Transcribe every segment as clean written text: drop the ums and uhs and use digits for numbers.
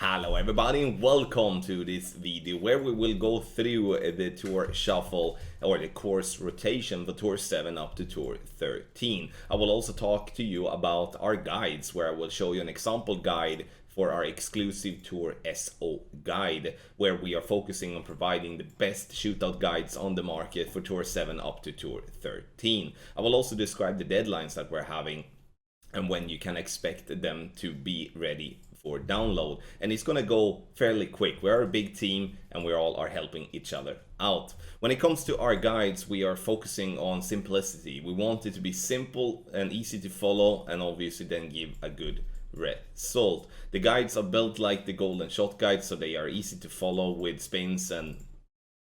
Hello everybody and welcome to this video where we will go through the tour shuffle or the course rotation for tour 7 up to tour 13. I will also talk to you about our guides where I will show you an example guide for our exclusive Tour SO guide where we are focusing on providing the best shootout guides on the market for tour 7 up to tour 13. I will also describe the deadlines that we're having and when you can expect them to be ready for download, and it's gonna go fairly quick. We're a big team and we all are helping each other out. When it comes to our guides, we are focusing on simplicity. We want it to be simple and easy to follow and obviously then give a good result. The guides are built like the golden shot guides, so they are easy to follow with spins and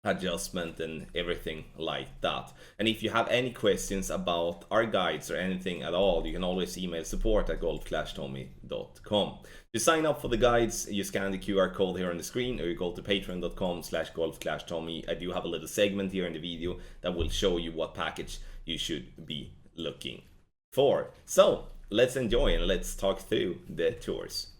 adjustment and everything like that. And if you have any questions about our guides or anything at all, you can always email support@golf-tommy.com. To sign up for the guides, you scan the QR code here on the screen or you go to patreon.com/golf-tommy. I do have a little segment here in the video that will show you what package you should be looking for. So let's enjoy and let's talk through the tours.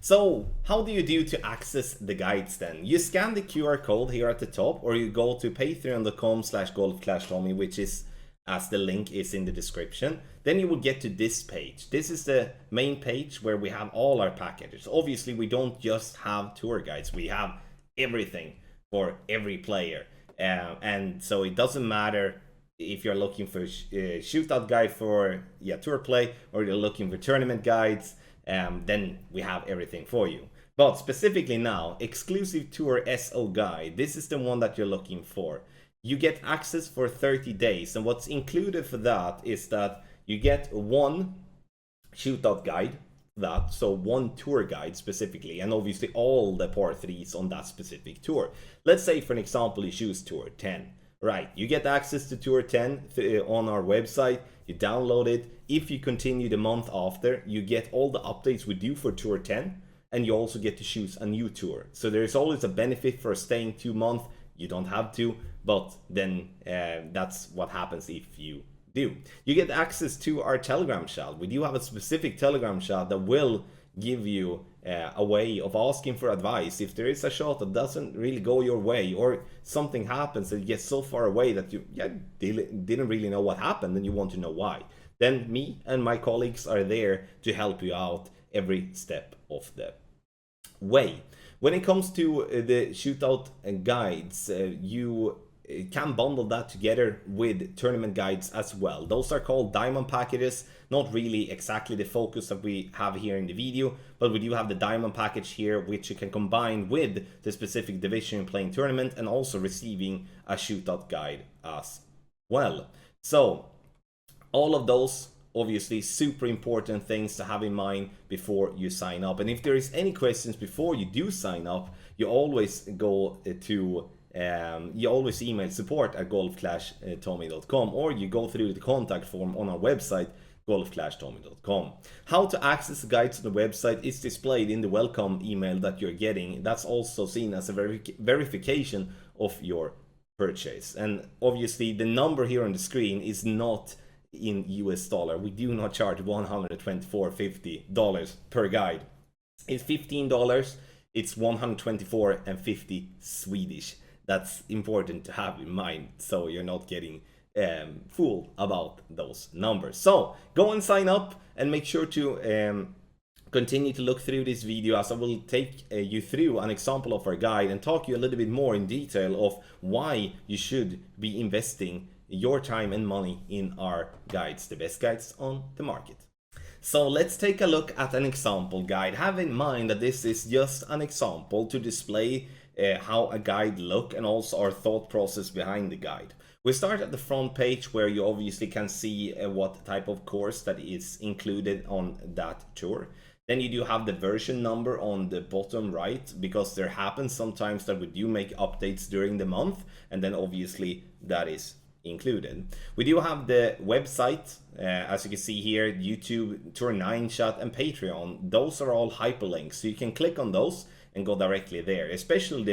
So how do you do to access the guides then? You scan the QR code here at the top or you go to patreon.com/golf-tommy, which is as the link is in the description. Then you will get to this page. This is the main page where we have all our packages. Obviously we don't just have tour guides, we have everything for every player. And so it doesn't matter if you're looking for a shootout guide for tour play or you're looking for tournament guides. Then we have everything for you. But specifically now, exclusive Tour SO guide, this is the one that you're looking for. You get access for 30 days, and what's included for that is that you get one shootout guide, so one tour guide specifically, and obviously all the par 3s on that specific tour. Let's say for an example you choose Tour 10. Right, you get access to Tour 10 on our website, you download it. If you continue the month after, you get all the updates we do for Tour 10, and you also get to choose a new tour. So there's always a benefit for staying 2 months. You don't have to, but then that's what happens if you do. You get access to our Telegram chat. We do have a specific Telegram chat that will give you a way of asking for advice. If there is a shot that doesn't really go your way or something happens that you get so far away that you didn't really know what happened and you want to know why, then me and my colleagues are there to help you out every step of the way. When it comes to the shootout guides, you can bundle that together with tournament guides as well. Those are called diamond packages, not really exactly the focus that we have here in the video, but we do have the diamond package here, which you can combine with the specific division you're playing tournament and also receiving a shootout guide as well. So all of those obviously super important things to have in mind before you sign up. And if there is any questions before you do sign up, you always go to you always email support@golf-tommy.com or you go through the contact form on our website golf-tommy.com. How to access the guides on the website is displayed in the welcome email that you're getting. That's also seen as a verification of your purchase. And obviously the number here on the screen is not in US dollar. We do not charge $124.50 per guide. It's $15. It's $124.50 Swedish. That's important to have in mind so you're not getting fooled about those numbers. So go and sign up and make sure to continue to look through this video as I will take you through an example of our guide and talk you a little bit more in detail of why you should be investing your time and money in our guides, the best guides on the market. So let's take a look at an example guide. Have in mind that this is just an example to display how a guide look and also our thought process behind the guide. We start at the front page where you obviously can see what type of course that is included on that tour. Then you do have the version number on the bottom right, because there happens sometimes that we do make updates during the month, and then obviously that is included. We do have the website, as you can see here, YouTube, Tour 9 chat and Patreon. Those are all hyperlinks, so you can click on those and go directly there, especially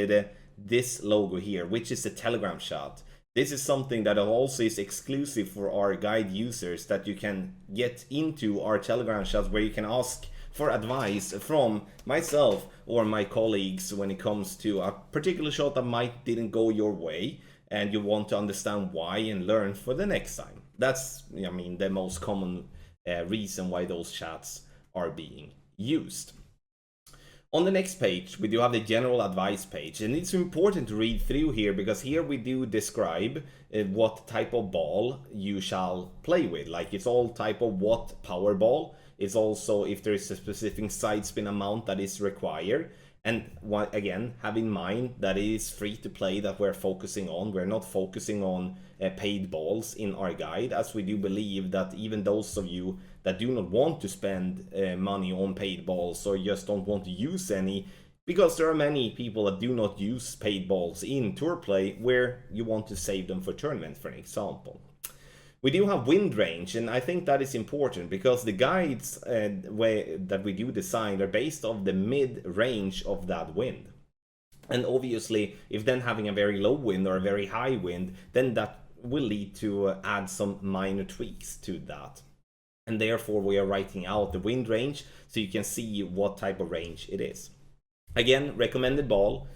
this logo here, which is the Telegram chat. This is something that also is exclusive for our guide users, that you can get into our Telegram chat where you can ask for advice from myself or my colleagues when it comes to a particular shot that might didn't go your way, and you want to understand why and learn for the next time. That's, I mean, the most common reason why those chats are being used. On the next page, we do have the general advice page, and it's important to read through here because here we do describe what type of ball you shall play with. Like, it's all type of what power ball. It's also if there is a specific side spin amount that is required. And again, have in mind that it is free to play that we're focusing on. We're not focusing on paid balls in our guide, as we do believe that even those of you that do not want to spend money on paid balls or just don't want to use any, because there are many people that do not use paid balls in tour play where you want to save them for tournament, for an example. We do have wind range, and I think that is important because the guides that we do design are based on the mid-range of that wind. And obviously, if then having a very low wind or a very high wind, then that will lead to add some minor tweaks to that. And therefore, we are writing out the wind range so you can see what type of range it is. Again, recommended ball,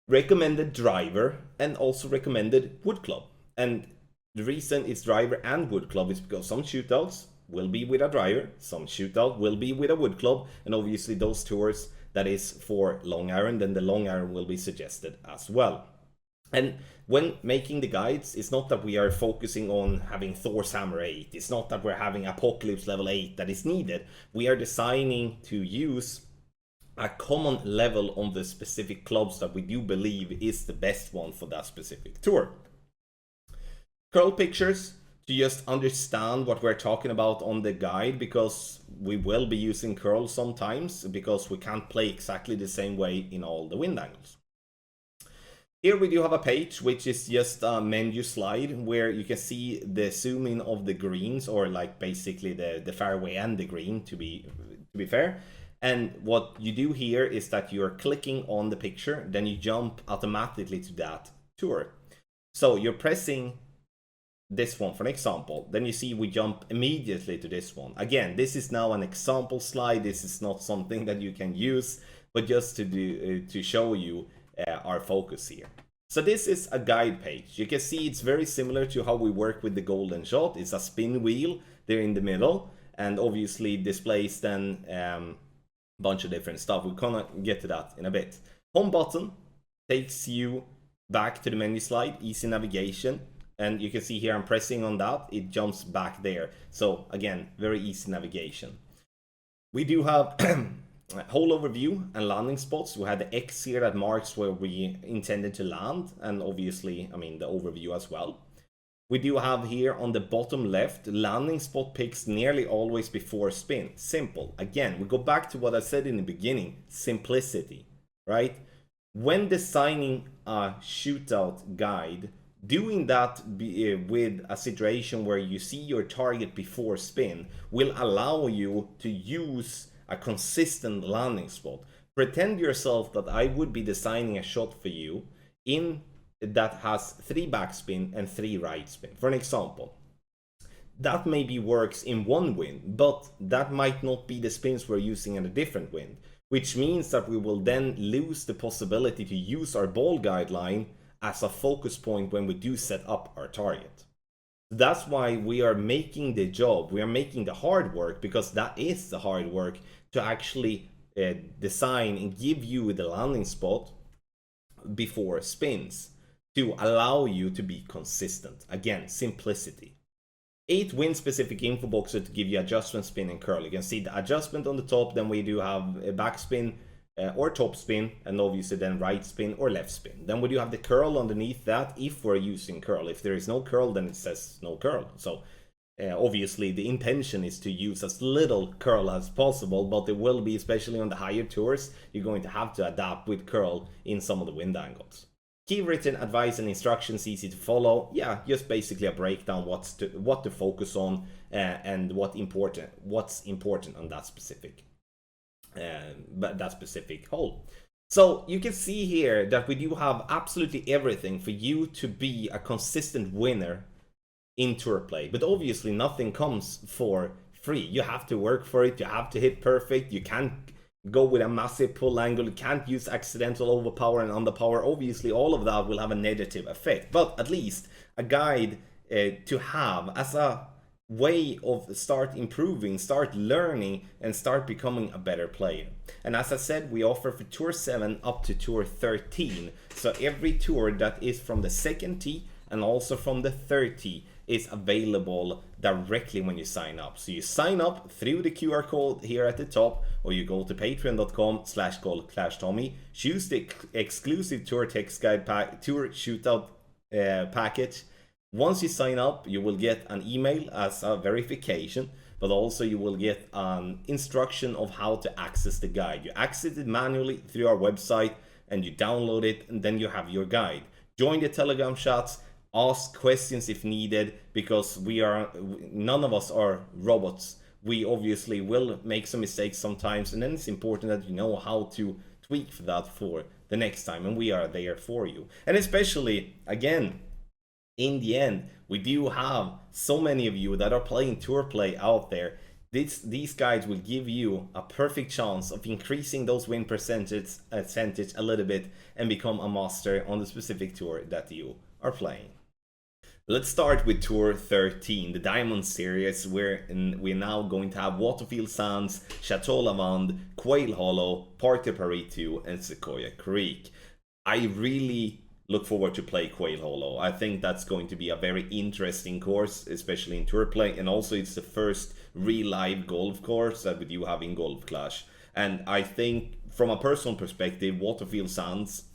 recommended driver, and also recommended wood club. And the reason it's driver and wood club is because some shootouts will be with a driver, some shootout will be with a wood club, and obviously those tours that is for long iron, then the long iron will be suggested as well. And when making the guides, it's not that we are focusing on having Thor's Hammer 8, it's not that we're having Apocalypse level 8 that is needed. We are designing to use a common level on the specific clubs that we do believe is the best one for that specific tour. Curl pictures to just understand what we're talking about on the guide, because we will be using curl sometimes because we can't play exactly the same way in all the wind angles. Here we do have a page which is just a menu slide where you can see the zoom in of the greens, or like basically the fairway and the green to be fair. And what you do here is that you're clicking on the picture, then you jump automatically to that tour. So you're pressing this one for an example, then you see we jump immediately to this one. Again, this is now an example slide, this is not something that you can use, but just to show you our focus here. So this is a guide page. You can see it's very similar to how we work with the golden shot. It's a spin wheel there in the middle, and obviously displays then a bunch of different stuff. We're gonna get to that in a bit. Home button takes you back to the menu slide, easy navigation. And you can see here I'm pressing on that, it jumps back there. So again, very easy navigation. We do have whole overview and landing spots. We had the X here that marks where we intended to land, and obviously, I mean, the overview as well. We do have here on the bottom left, landing spot picks nearly always before spin. Simple. Again, we go back to what I said in the beginning, simplicity, right? When designing a shootout guide, doing that with a situation where you see your target before spin will allow you to use a consistent landing spot. Pretend yourself that I would be designing a shot for you in that has 3 backspin and 3 right spin. For an example, that maybe works in one wind, but that might not be the spins we're using in a different wind, which means that we will then lose the possibility to use our ball guideline as a focus point when we do set up our target. That's why we are making the job, we are making the hard work, because that is the hard work to actually design and give you the landing spot before spins to allow you to be consistent. Again, simplicity. 8 wind specific info boxes to give you adjustment, spin and curl. You can see the adjustment on the top, then we do have a backspin, or top spin, and obviously then right spin or left spin. Then we do have the curl underneath that if we're using curl. If there is no curl, then it says no curl. So obviously the intention is to use as little curl as possible, but it will be, especially on the higher tours, you're going to have to adapt with curl in some of the wind angles. Key written advice and instructions, easy to follow. Yeah, just basically a breakdown what to focus on and what's important on that specific hole. So you can see here that we do have absolutely everything for you to be a consistent winner in tour play, but obviously nothing comes for free. You have to work for it, you have to hit perfect, you can't go with a massive pull angle, you can't use accidental overpower and underpower. Obviously all of that will have a negative effect, but at least a guide to have as a way of start improving, start learning, and start becoming a better player. And as I said, we offer for Tour 7 up to Tour 13. So every tour that is from the second tee and also from the third tee is available directly when you sign up. So you sign up through the QR code here at the top, or you go to patreon.com/golfclashtommy, choose the exclusive tour text guide tour shootout package. Once you sign up, you will get an email as a verification, but also you will get an instruction of how to access the guide. You access it manually through our website and you download it, and then you have your guide. Join the Telegram chats, ask questions if needed, because none of us are robots. We obviously will make some mistakes sometimes, and then it's important that you know how to tweak for that for the next time, and we are there for you. And especially, again, in the end, we do have so many of you that are playing tour play out there. These guides will give you a perfect chance of increasing those win percentage a little bit and become a master on the specific tour that you are playing. Let's start with Tour 13, the Diamond Series, where we're now going to have Waterfield Sands, Chateau Lavande, Quail Hollow, Parc de Paris 2, and Sequoia Creek. I really look forward to play Quail Hollow. I think that's going to be a very interesting course, especially in tour play, and also it's the first real live golf course that we do have in Golf Clash. And I think from a personal perspective, Waterfield Sands,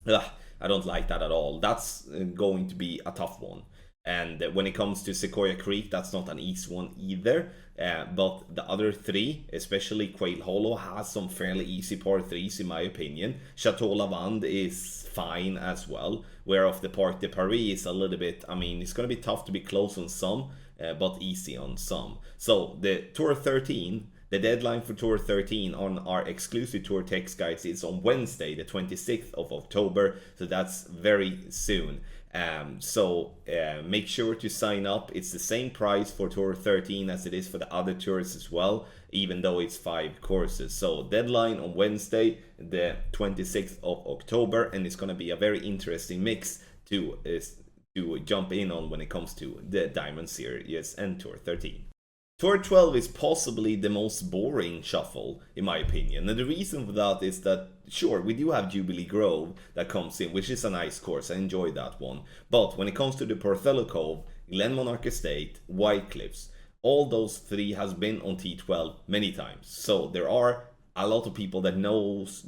I don't like that at all. That's going to be a tough one. And when it comes to Sequoia Creek, that's not an easy one either. But the other three, especially Quail Hollow, has some fairly easy par 3s in my opinion. Chateau Lavande is fine as well, whereof the Parc de Paris is a little bit, I mean, it's going to be tough to be close on some, but easy on some. So the Tour 13, the deadline for Tour 13 on our exclusive tour text guides is on Wednesday, the 26th of October, so that's very soon. Make sure to sign up. It's the same price for Tour 13 as it is for the other tours as well, even though it's 5 courses. So deadline on Wednesday, the 26th of October, and it's going to be a very interesting mix to jump in on when it comes to the Diamond Series and Tour 13. Tour 12 is possibly the most boring shuffle, in my opinion, and the reason for that is that, sure, we do have Jubilee Grove that comes in, which is a nice course, I enjoy that one, but when it comes to the Porthello Cove, Glen Monarch Estate, White Cliffs, all those three has been on T12 many times, so there are a lot of people that knows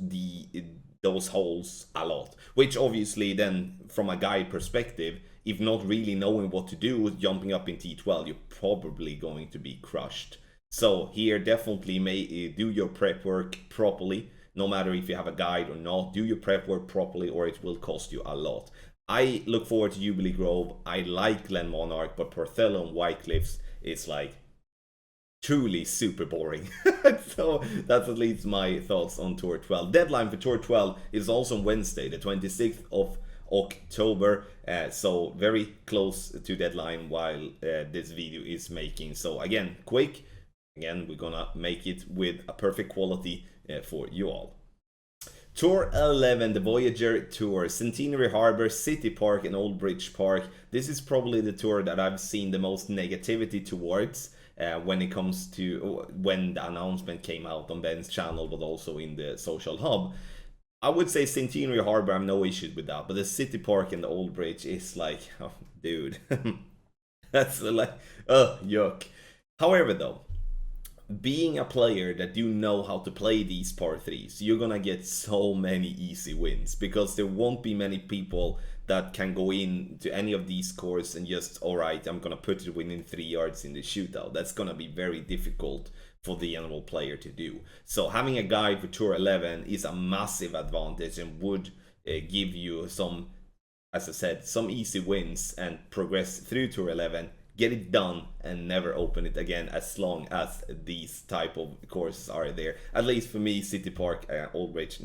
those holes a lot, which obviously then, from a guide perspective, if not really knowing what to do, jumping up in T12, you're probably going to be crushed. So here, definitely do your prep work properly, no matter if you have a guide or not. Do your prep work properly, or it will cost you a lot. I look forward to Jubilee Grove. I like Glen Monarch, but Porthello and White Cliffs is like truly super boring. So that's at least my thoughts on Tour 12. Deadline for Tour 12 is also on Wednesday, the 26th of October, so very close to deadline while this video is making. So again, quick, we're gonna make it with a perfect quality for you all. Tour 11, the Voyager Tour, Centenary Harbor, City Park, and Old Bridge Park. This is probably the tour that I've seen the most negativity towards when it comes to when the announcement came out on Ben's channel, but also in the social hub. I would say Centenary Harbor, I have no issues with that, but the City Park and the Old Bridge is like, oh, dude, that's like, yuck. However, though, being a player that you know how to play these par 3s, you're gonna get so many easy wins, because there won't be many people that can go in to any of these courses and just, alright, I'm gonna put it within 3 yards in the shootout. That's gonna be very difficult for the general player to do. So having a guide for Tour 11 is a massive advantage and would give you some, as I said, some easy wins and progress through Tour 11, get it done and never open it again as long as these type of courses are there. At least for me, City Park, Old Bridge,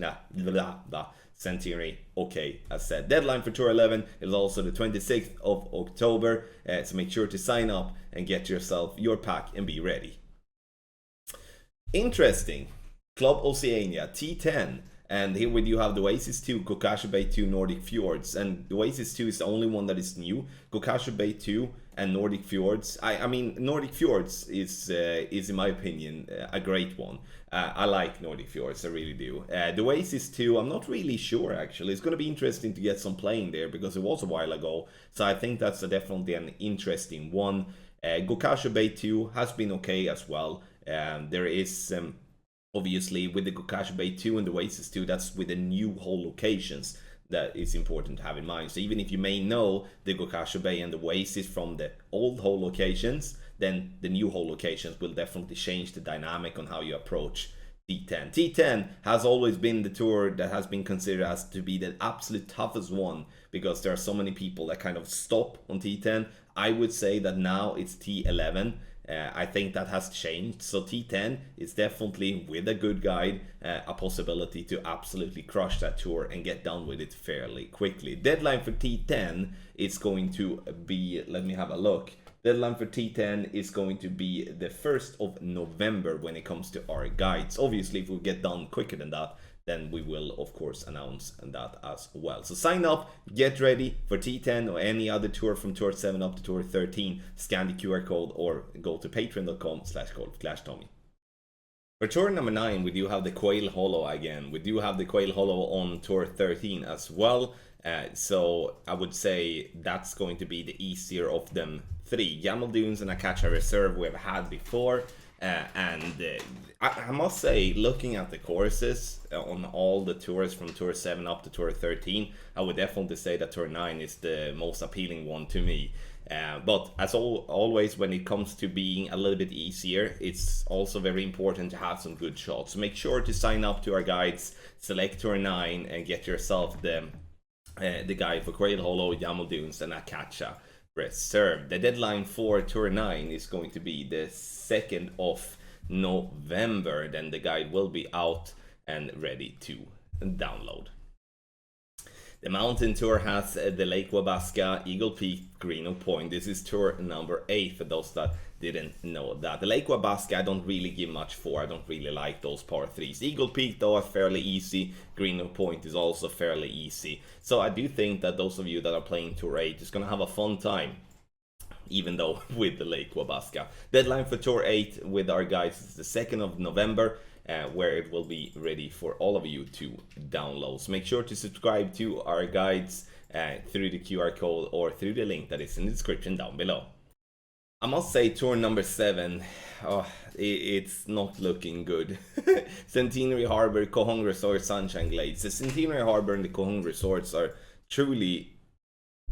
Centenary, okay, as said. Deadline for Tour 11 is also the 26th of October, so make sure to sign up and get yourself your pack and be ready. Interesting. Club Oceania, T10. And here we do have the Oasis 2, Kokasha Bay 2, Nordic Fjords. And the Oasis 2 is the only one that is new. Kokasha Bay 2 and Nordic Fjords. I mean, Nordic Fjords is in my opinion, a great one. I like Nordic Fjords, I really do. The Oasis 2, I'm not really sure actually. It's going to be interesting to get some playing there because it was a while ago. So I think that's definitely an interesting one. Kokasha Bay 2 has been okay as well. There is... obviously, with the Kokasha Bay 2 and the Oasis 2, that's with the new hole locations that is important to have in mind. So even if you may know the Kokasha Bay and the Oasis from the old hole locations, then the new hole locations will definitely change the dynamic on how you approach T10. T10 has always been the tour that has been considered as to be the absolute toughest one because there are so many people that kind of stop on T10. I would say that now it's T11. I think that has changed. So T10 is definitely, with a good guide, a possibility to absolutely crush that tour and get done with it fairly quickly. Deadline for T10 is going to be, let me have a look. Deadline for T10 is going to be the 1st of November when it comes to our guides. Obviously, if we get done quicker than that, then we will of course announce that as well. So sign up, get ready for T10 or any other tour from Tour 7 up to Tour 13. Scan the QR code or go to patreon.com/golfclashtommy. For tour number 9, we do have the Quail Hollow again. We do have the Quail Hollow on Tour 13 as well. So I would say that's going to be the easier of them 3. Gamble Dunes and Akacha Reserve we've had before. I must say, looking at the courses on all the tours from Tour 7 up to Tour 13, I would definitely say that Tour 9 is the most appealing one to me. But as always, when it comes to being a little bit easier, it's also very important to have some good shots. So make sure to sign up to our guides, select Tour 9 and get yourself the guide for Quail Hollow, Yamal Dunes and Akacha Reserve. The deadline for Tour 9 is going to be the 2nd of November. Then the guide will be out and ready to download. The mountain tour has the Lake Wabasca, Eagle Peak, Greeno Point. This is tour number 8 for those that didn't know that. The Lake Wabasca I don't really give much for. I don't really like those par 3s. Eagle Peak though are fairly easy. Greeno Point is also fairly easy. So I do think that those of you that are playing Tour 8 is going to have a fun time, even though with the Lake Wabasca. Deadline for Tour 8 with our guides is the 2nd of November. Where it will be ready for all of you to download. So make sure to subscribe to our guides through the QR code or through the link that is in the description down below. I must say, tour number 7, it's not looking good. Centenary Harbor, Kohong Resort, Sunshine Glades. The Centenary Harbor and the Kohong Resorts are truly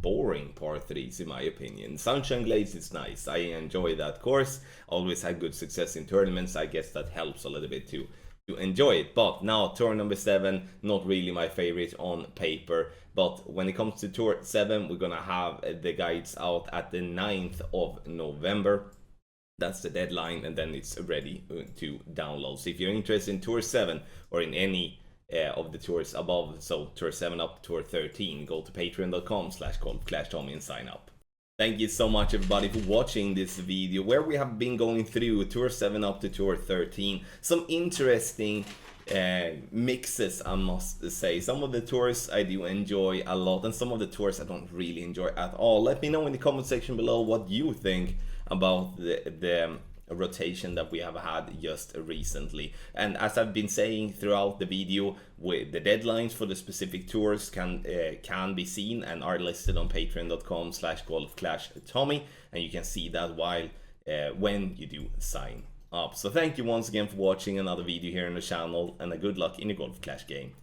boring par 3s in my opinion. Sunshine Glades is nice. I enjoy that course. Always had good success in tournaments. I guess that helps a little bit to enjoy it. But now tour number 7, not really my favorite on paper. But when it comes to tour 7, we're gonna have the guides out at the 9th of November. That's the deadline, and then it's ready to download. So if you're interested in tour 7 or in any of the tours above, so Tour 7 up to Tour 13, go to patreon.com/golfclashtommy and sign up. Thank you so much everybody for watching this video where we have been going through Tour 7 up to Tour 13. Some interesting mixes, I must say. Some of the tours I do enjoy a lot and some of the tours I don't really enjoy at all. Let me know in the comment section below what you think about the rotation that we have had just recently. And as I've been saying throughout the video, with the deadlines for the specific tours can be seen and are listed on patreon.com/golfclashtommy, and you can see that while when you do sign up. So thank you once again for watching another video here on the channel, and a good luck in your Golf Clash game.